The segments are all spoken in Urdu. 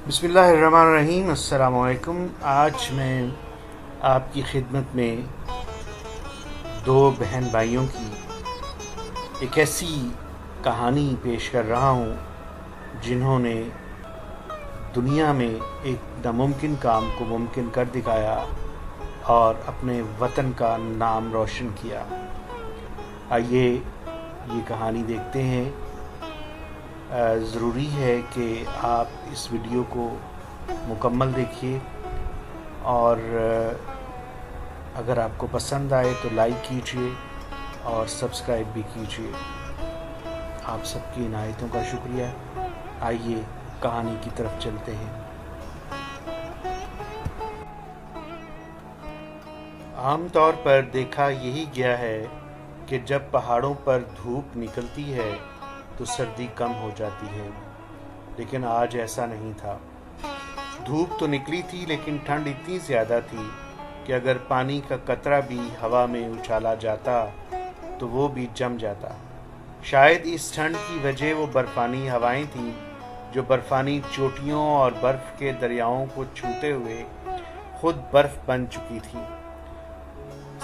بسم اللہ الرحمن الرحیم۔ السلام علیکم۔ آج میں آپ کی خدمت میں دو بہن بھائیوں کی ایک ایسی کہانی پیش کر رہا ہوں جنہوں نے دنیا میں ایک ناممکن کام کو ممکن کر دکھایا اور اپنے وطن کا نام روشن کیا۔ آئیے یہ کہانی دیکھتے ہیں۔ ضروری ہے کہ آپ اس ویڈیو کو مکمل دیکھیے اور اگر آپ کو پسند آئے تو لائک کیجیے اور سبسکرائب بھی کیجیے۔ آپ سب کی عنایتوں کا شکریہ۔ آئیے کہانی کی طرف چلتے ہیں۔ عام طور پر دیکھا یہی گیا ہے کہ جب پہاڑوں پر دھوپ نکلتی ہے تو سردی کم ہو جاتی ہے، لیکن آج ایسا نہیں تھا۔ دھوپ تو نکلی تھی لیکن ٹھنڈ اتنی زیادہ تھی کہ اگر پانی کا قطرہ بھی ہوا میں اچھالا جاتا تو وہ بھی جم جاتا۔ شاید اس ٹھنڈ کی وجہ وہ برفانی ہوائیں تھیں جو برفانی چوٹیوں اور برف کے دریاؤں کو چھوتے ہوئے خود برف بن چکی تھی۔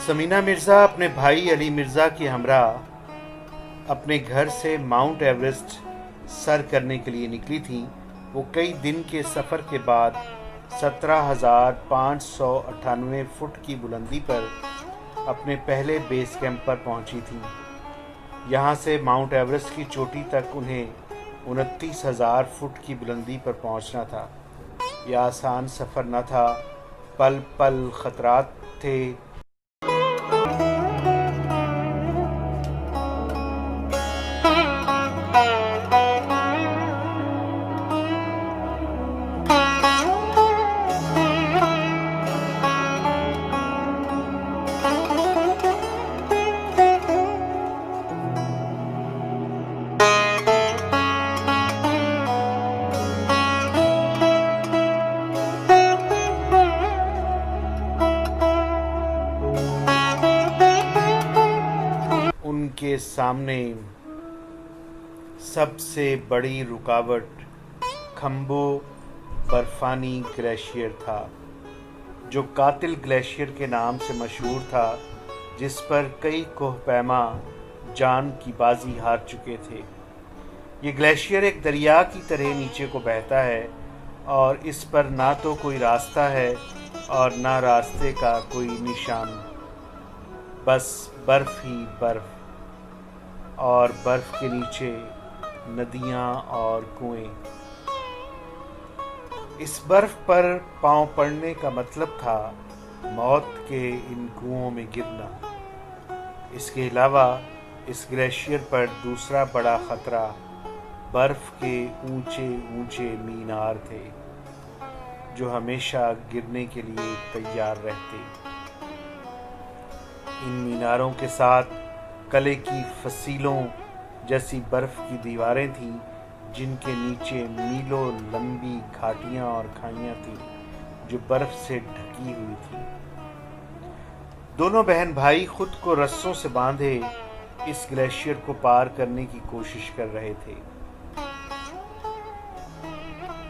ثمینہ مرزا اپنے بھائی علی مرزا کے ہمراہ اپنے گھر سے ماؤنٹ ایورسٹ سر کرنے کے لیے نکلی تھیں۔ وہ کئی دن کے سفر کے بعد 17,598 فٹ کی بلندی پر اپنے پہلے بیس کیمپ پر پہنچی تھیں۔ یہاں سے ماؤنٹ ایورسٹ کی چوٹی تک انہیں 29,000 فٹ کی بلندی پر پہنچنا تھا۔ یہ آسان سفر نہ تھا، پل پل خطرات تھے۔ ان کے سامنے سب سے بڑی رکاوٹ کھمبو برفانی گلیشیئر تھا، جو قاتل گلیشیئر کے نام سے مشہور تھا، جس پر کئی کوہ پیما جان کی بازی ہار چکے تھے۔ یہ گلیشیئر ایک دریا کی طرح نیچے کو بہتا ہے اور اس پر نہ تو کوئی راستہ ہے اور نہ راستے کا کوئی نشان، بس برف ہی برف، اور برف کے نیچے ندیاں اور کنویں۔ اس برف پر پاؤں پڑنے کا مطلب تھا موت کے ان کنوؤں میں گرنا۔ اس کے علاوہ اس گلیشیئر پر دوسرا بڑا خطرہ برف کے اونچے اونچے مینار تھے جو ہمیشہ گرنے کے لیے تیار رہتے۔ ان میناروں کے ساتھ قلعے کی فسیلوں جیسی برف کی دیواریں تھیں جن کے نیچے میلوں لمبی گھاٹیاں اور کھائیاں تھیں جو برف سے ڈھکی ہوئی تھیں۔ دونوں بہن بھائی خود کو رسوں سے باندھے اس گلیشیئر کو پار کرنے کی کوشش کر رہے تھے۔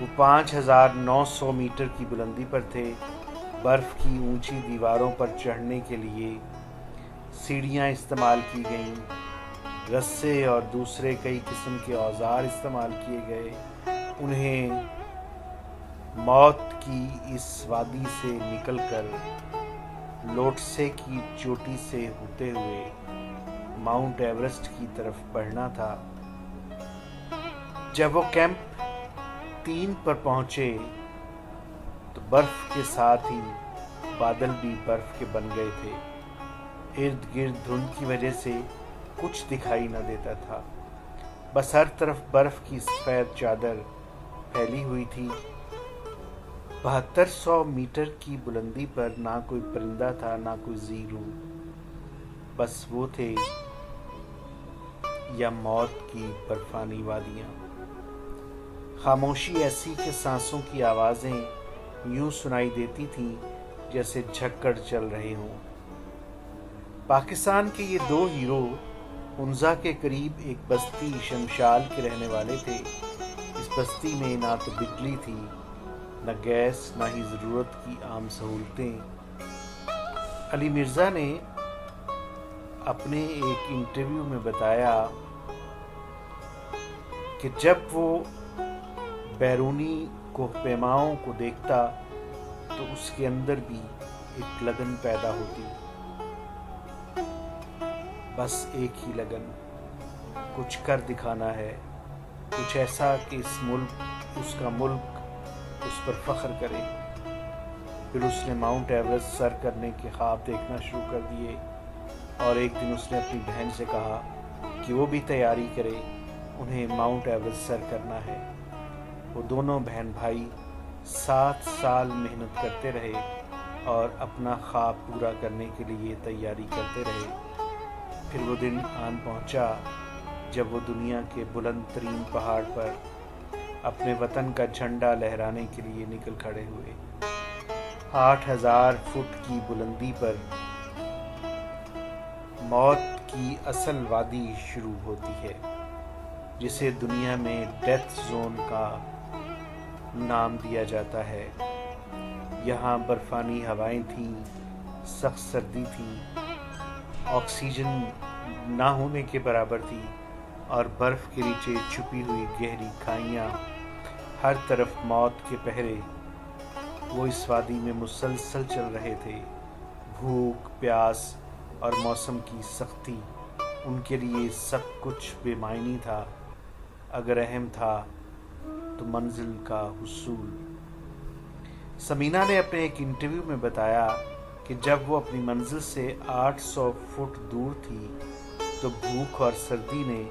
وہ 5,900 میٹر کی بلندی پر تھے۔ برف کی اونچی دیواروں پر چڑھنے کے لیے سیڑھیاں استعمال کی گئیں، رسے اور دوسرے کئی قسم کے اوزار استعمال کیے گئے۔ انہیں موت کی اس وادی سے نکل کر لوٹسے کی چوٹی سے ہوتے ہوئے ماؤنٹ ایورسٹ کی طرف بڑھنا تھا۔ جب وہ کیمپ 3 پر پہنچے تو برف کے ساتھ ہی بادل بھی برف کے بن گئے تھے۔ ارد گرد دھند کی وجہ سے کچھ دکھائی نہ دیتا تھا، بس ہر طرف برف کی سفید چادر پھیلی ہوئی تھی۔ 7200 میٹر کی بلندی پر نہ کوئی پرندہ تھا نہ کوئی زیرو، بس وہ تھے یا موت کی برفانی وادیاں۔ خاموشی ایسی کہ سانسوں کی آوازیں یوں سنائی دیتی تھیں جیسے جھکڑ چل رہے ہوں۔ پاکستان کے یہ دو ہیرو ہنزا کے قریب ایک بستی شمشال کے رہنے والے تھے۔ اس بستی میں نہ تو بجلی تھی نہ گیس، نہ ہی ضرورت کی عام سہولتیں۔ علی مرزا نے اپنے ایک انٹرویو میں بتایا کہ جب وہ بیرونی کوہ پیماؤں کو دیکھتا تو اس کے اندر بھی ایک لگن پیدا ہوتی، بس ایک ہی لگن، کچھ کر دکھانا ہے، کچھ ایسا کہ اس کا ملک اس پر فخر کرے۔ پھر اس نے ماؤنٹ ایورسٹ سر کرنے کے خواب دیکھنا شروع کر دیے، اور ایک دن اس نے اپنی بہن سے کہا کہ وہ بھی تیاری کرے، انہیں ماؤنٹ ایورسٹ سر کرنا ہے۔ وہ دونوں بہن بھائی 7 سال محنت کرتے رہے اور اپنا خواب پورا کرنے کے لیے تیاری کرتے رہے۔ پھر وہ دن آن پہنچا جب وہ دنیا کے بلند ترین پہاڑ پر اپنے وطن کا جھنڈا لہرانے کے لیے نکل کھڑے ہوئے۔ 8000 فٹ کی بلندی پر موت کی اصل وادی شروع ہوتی ہے، جسے دنیا میں ڈیتھ زون کا نام دیا جاتا ہے۔ یہاں برفانی ہوائیں تھیں، سخت سردی تھی، آکسیجن نہ ہونے کے برابر تھی، اور برف کے نیچے چھپی ہوئی گہری کھائیاں، ہر طرف موت کے پہرے۔ وہ اس وادی میں مسلسل چل رہے تھے۔ بھوک، پیاس اور موسم کی سختی، ان کے لیے سب کچھ بے معنی تھا۔ اگر اہم تھا تو منزل کا حصول۔ ثمینہ نے اپنے ایک انٹرویو میں بتایا کہ جب وہ اپنی منزل سے 800 فٹ دور تھی تو بھوک اور سردی نے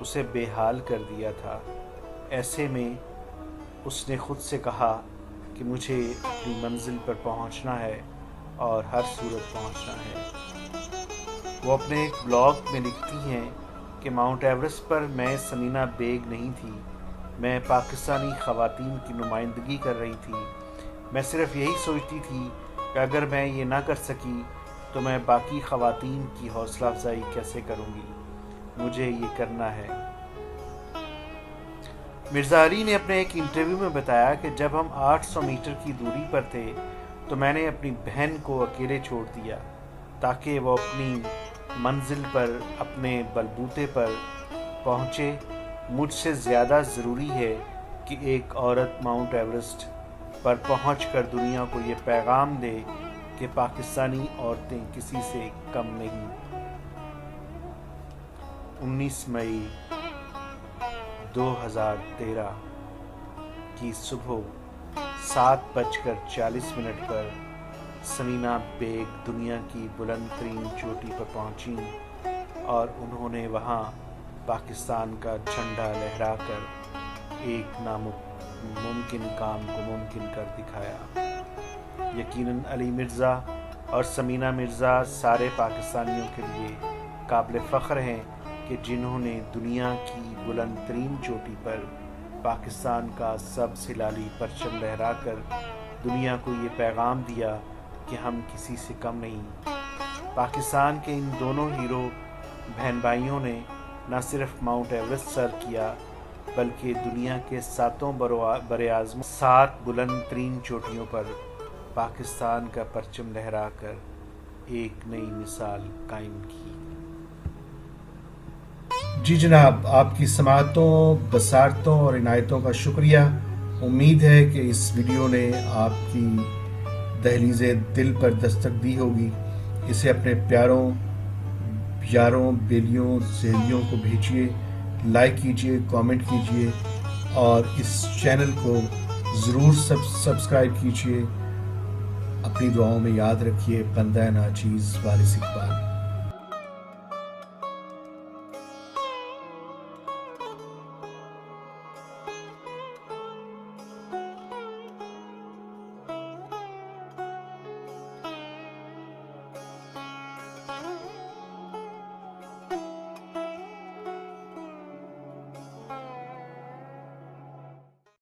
اسے بے حال کر دیا تھا۔ ایسے میں اس نے خود سے کہا کہ مجھے اپنی منزل پر پہنچنا ہے اور ہر صورت پہنچنا ہے۔ وہ اپنے ایک بلاگ میں لکھتی ہیں کہ ماؤنٹ ایورسٹ پر میں ثمینہ بیگ نہیں تھی، میں پاکستانی خواتین کی نمائندگی کر رہی تھی۔ میں صرف یہی سوچتی تھی کہ اگر میں یہ نہ کر سکی تو میں باقی خواتین کی حوصلہ افزائی کیسے کروں گی، مجھے یہ کرنا ہے۔ مرزا علی نے اپنے ایک انٹرویو میں بتایا کہ جب ہم 800 میٹر کی دوری پر تھے تو میں نے اپنی بہن کو اکیلے چھوڑ دیا تاکہ وہ اپنی منزل پر اپنے بلبوتے پر پہنچے۔ مجھ سے زیادہ ضروری ہے کہ ایک عورت ماؤنٹ ایورسٹ پر پہنچ کر دنیا کو یہ پیغام دے کہ پاکستانی عورتیں کسی سے کم نہیں۔ 19 مئی 2013 کی صبح 7:40 پر ثمینہ بیگ دنیا کی بلند ترین چوٹی پر پہنچیں اور انہوں نے وہاں پاکستان کا جھنڈا لہرا کر ایک ناممکن کام کو ممکن کر دکھایا۔ یقیناً علی مرزا اور ثمینہ مرزا سارے پاکستانیوں کے لیے قابل فخر ہیں کہ جنہوں نے دنیا کی بلند ترین چوٹی پر پاکستان کا سبز ہلالی پرچم لہرا کر دنیا کو یہ پیغام دیا کہ ہم کسی سے کم نہیں۔ پاکستان کے ان دونوں ہیرو بہن بھائیوں نے نہ صرف ماؤنٹ ایورسٹ سر کیا بلکہ دنیا کے 7 براعظموں 7 بلند ترین چوٹیوں پر پاکستان کا پرچم لہرا کر ایک نئی مثال قائم کی۔ جی جناب، آپ کی سماعتوں، بصارتوں اور عنایتوں کا شکریہ۔ امید ہے کہ اس ویڈیو نے آپ کی دہلیز دل پر دستک دی ہوگی۔ اسے اپنے پیاروں، یاروں، بیلیوں، سہیلیوں کو بھیجیے، لائک کیجیے، کامنٹ کیجیے اور اس چینل کو ضرور سبسکرائب کیجیے۔ اپنی دعاؤں میں یاد رکھیے، بندہ ناچیز وارث اقبال۔